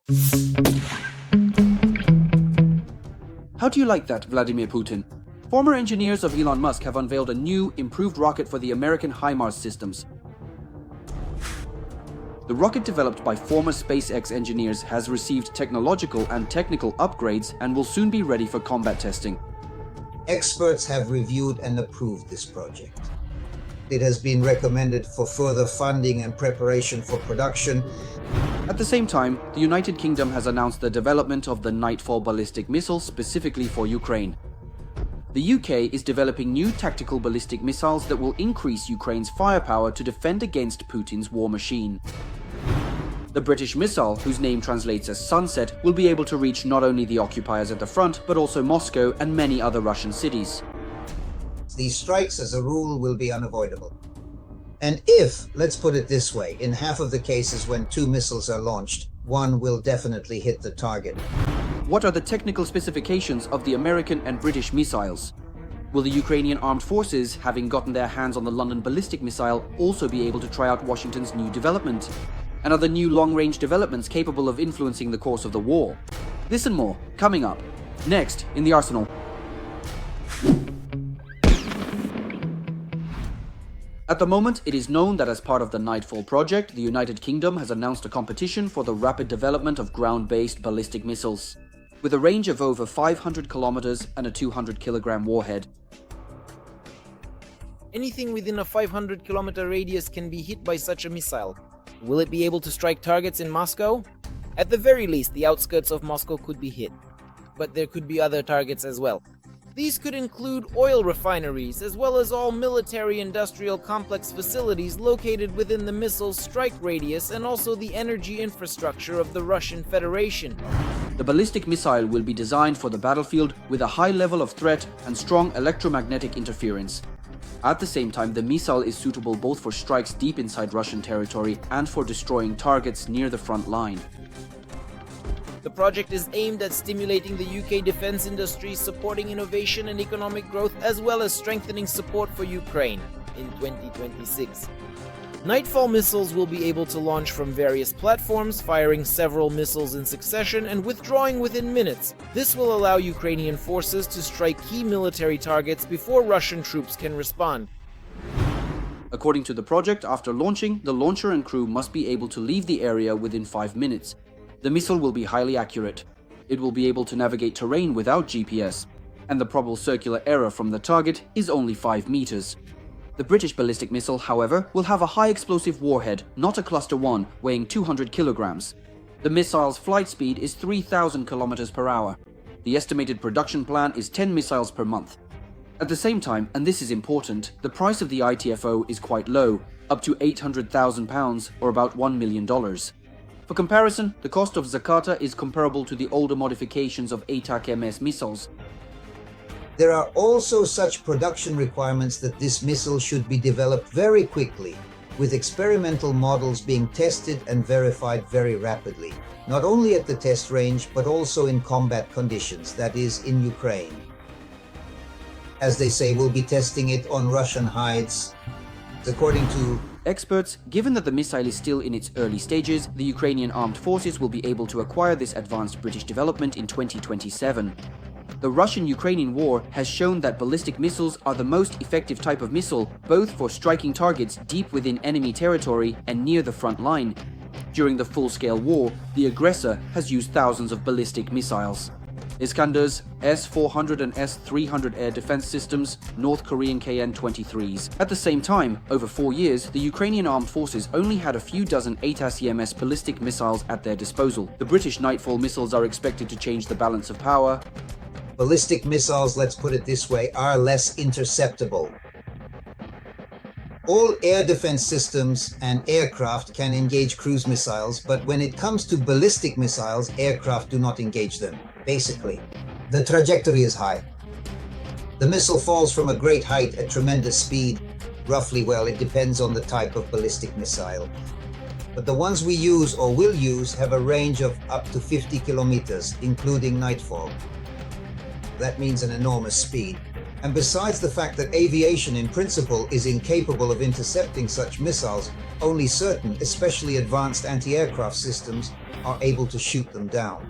How do you like that, Vladimir Putin? Former engineers of Elon Musk have unveiled a new, improved rocket for the American HIMARS systems. The rocket, developed by former SpaceX engineers, has received technological and technical upgrades and will soon be ready for combat testing. Experts have reviewed and approved this project. It has been recommended for further funding and preparation for production. At the same time, the United Kingdom has announced the development of the Nightfall ballistic missile specifically for Ukraine. The UK is developing new tactical ballistic missiles that will increase Ukraine's firepower to defend against Putin's war machine. The British missile, whose name translates as sunset, will be able to reach not only the occupiers at the front, but also Moscow and many other Russian cities. These strikes, as a rule, will be unavoidable. And if, let's put it this way, in half of the cases when two missiles are launched, one will definitely hit the target. What are the technical specifications of the American and British missiles? Will the Ukrainian armed forces, having gotten their hands on the London ballistic missile, also be able to try out Washington's new development? And are the new long-range developments capable of influencing the course of the war? This and more, coming up, next in the Arsenal. At the moment, it is known that as part of the Nightfall project, the United Kingdom has announced a competition for the rapid development of ground-based ballistic missiles, with a range of over 500 kilometers and a 200-kilogram warhead. Anything within a 500-kilometer radius can be hit by such a missile. Will it be able to strike targets in Moscow? At the very least, the outskirts of Moscow could be hit, but there could be other targets as well. These could include oil refineries, as well as all military-industrial complex facilities located within the missile's strike radius, and also the energy infrastructure of the Russian Federation. The ballistic missile will be designed for the battlefield with a high level of threat and strong electromagnetic interference. At the same time, the missile is suitable both for strikes deep inside Russian territory and for destroying targets near the front line. The project is aimed at stimulating the UK defense industry, supporting innovation and economic growth, as well as strengthening support for Ukraine in 2026. Nightfall missiles will be able to launch from various platforms, firing several missiles in succession and withdrawing within minutes. This will allow Ukrainian forces to strike key military targets before Russian troops can respond. According to the project, after launching, the launcher and crew must be able to leave the area within 5 minutes. The missile will be highly accurate. It will be able to navigate terrain without GPS, and the probable circular error from the target is only 5 meters. The British ballistic missile, however, will have a high explosive warhead, not a cluster 1, weighing 200 kilograms. The missile's flight speed is 3,000 kilometers per hour. The estimated production plan is 10 missiles per month. At the same time, and this is important, the price of the ITFO is quite low, up to £800,000 or about $1 million. For comparison, the cost of Zakata is comparable to the older modifications of ATAK-MS missiles. There are also such production requirements that this missile should be developed very quickly, with experimental models being tested and verified very rapidly, not only at the test range, but also in combat conditions, that is, in Ukraine. As they say, we'll be testing it on Russian hides. According to experts, given that the missile is still in its early stages, the Ukrainian armed forces will be able to acquire this advanced British development in 2027. The Russian-Ukrainian war has shown that ballistic missiles are the most effective type of missile, both for striking targets deep within enemy territory and near the front line. During the full-scale war, the aggressor has used thousands of ballistic missiles. Iskanders, S-400 and S-300 air defense systems, North Korean KN-23s. At the same time, over 4 years, the Ukrainian armed forces only had a few dozen ATAK-MS ballistic missiles at their disposal. The British Nightfall missiles are expected to change the balance of power. ballistic missiles, let's put it this way, are less interceptable. All air defense systems and aircraft can engage cruise missiles, but when it comes to ballistic missiles, aircraft do not engage them. Basically, the trajectory is high. The missile falls from a great height at tremendous speed. Roughly, well, it depends on the type of ballistic missile. But the ones we use or will use have a range of up to 50 kilometers, including Nightfall. That means an enormous speed. And besides the fact that aviation in principle is incapable of intercepting such missiles, only certain, especially advanced anti-aircraft systems, are able to shoot them down.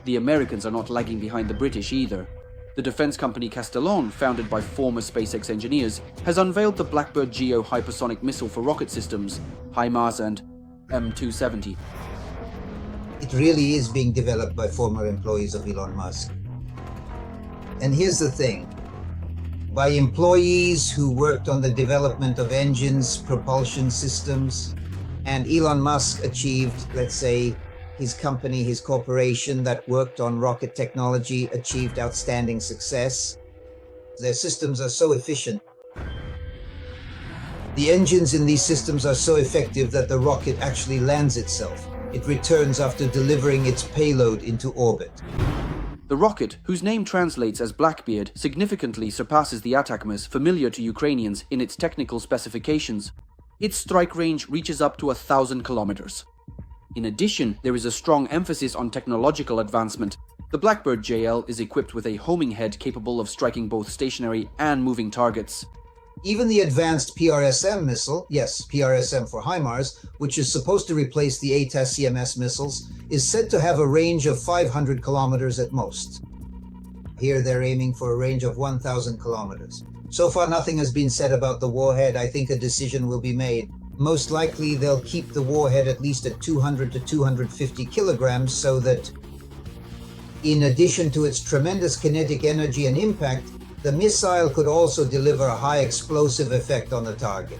The Americans are not lagging behind the British either. The defense company Castellon, founded by former SpaceX engineers, has unveiled the Blackbird Geo hypersonic missile for rocket systems, HIMARS and M270. It really is being developed by former employees of Elon Musk. And here's the thing. By employees who worked on the development of engines, propulsion systems, and Elon Musk achieved, let's say, his company, his corporation that worked on rocket technology achieved outstanding success. Their systems are so efficient. The engines in these systems are so effective that the rocket actually lands itself. It returns after delivering its payload into orbit. The rocket, whose name translates as Blackbeard, significantly surpasses the ATACMS familiar to Ukrainians in its technical specifications. Its strike range reaches up to 1,000 kilometers. In addition, there is a strong emphasis on technological advancement. The Blackbird JL is equipped with a homing head capable of striking both stationary and moving targets. Even the advanced PRSM missile, yes, PRSM for HIMARS, which is supposed to replace the ATAS-CMS missiles, is said to have a range of 500 kilometers at most. Here they're aiming for a range of 1,000 kilometers. So far nothing has been said about the warhead. I think a decision will be made. Most likely they'll keep the warhead at least at 200 to 250 kilograms so that, in addition to its tremendous kinetic energy and impact, the missile could also deliver a high explosive effect on the target.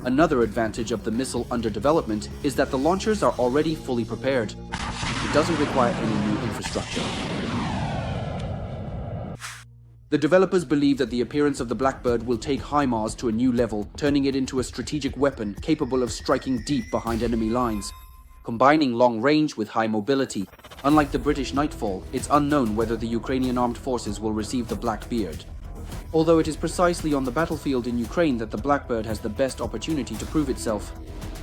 Another advantage of the missile under development is that the launchers are already fully prepared. It doesn't require any new infrastructure. The developers believe that the appearance of the Blackbird will take HIMARS to a new level, turning it into a strategic weapon capable of striking deep behind enemy lines. Combining long range with high mobility, unlike the British Nightfall, it's unknown whether the Ukrainian armed forces will receive the Blackbeard. Although it is precisely on the battlefield in Ukraine that the Blackbird has the best opportunity to prove itself.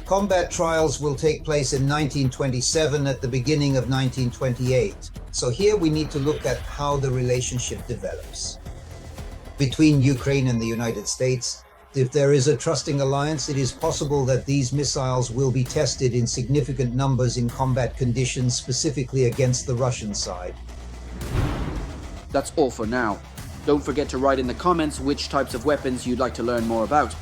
Combat trials will take place in 1927 at the beginning of 1928. So here we need to look at how the relationship develops between Ukraine and the United States. If there is a trusting alliance, it is possible that these missiles will be tested in significant numbers in combat conditions, specifically against the Russian side. That's all for now. Don't forget to write in the comments which types of weapons you'd like to learn more about.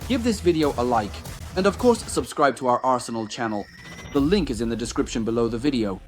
Give this video a like, and of course subscribe to our Arsenal channel. The link is in the description below the video.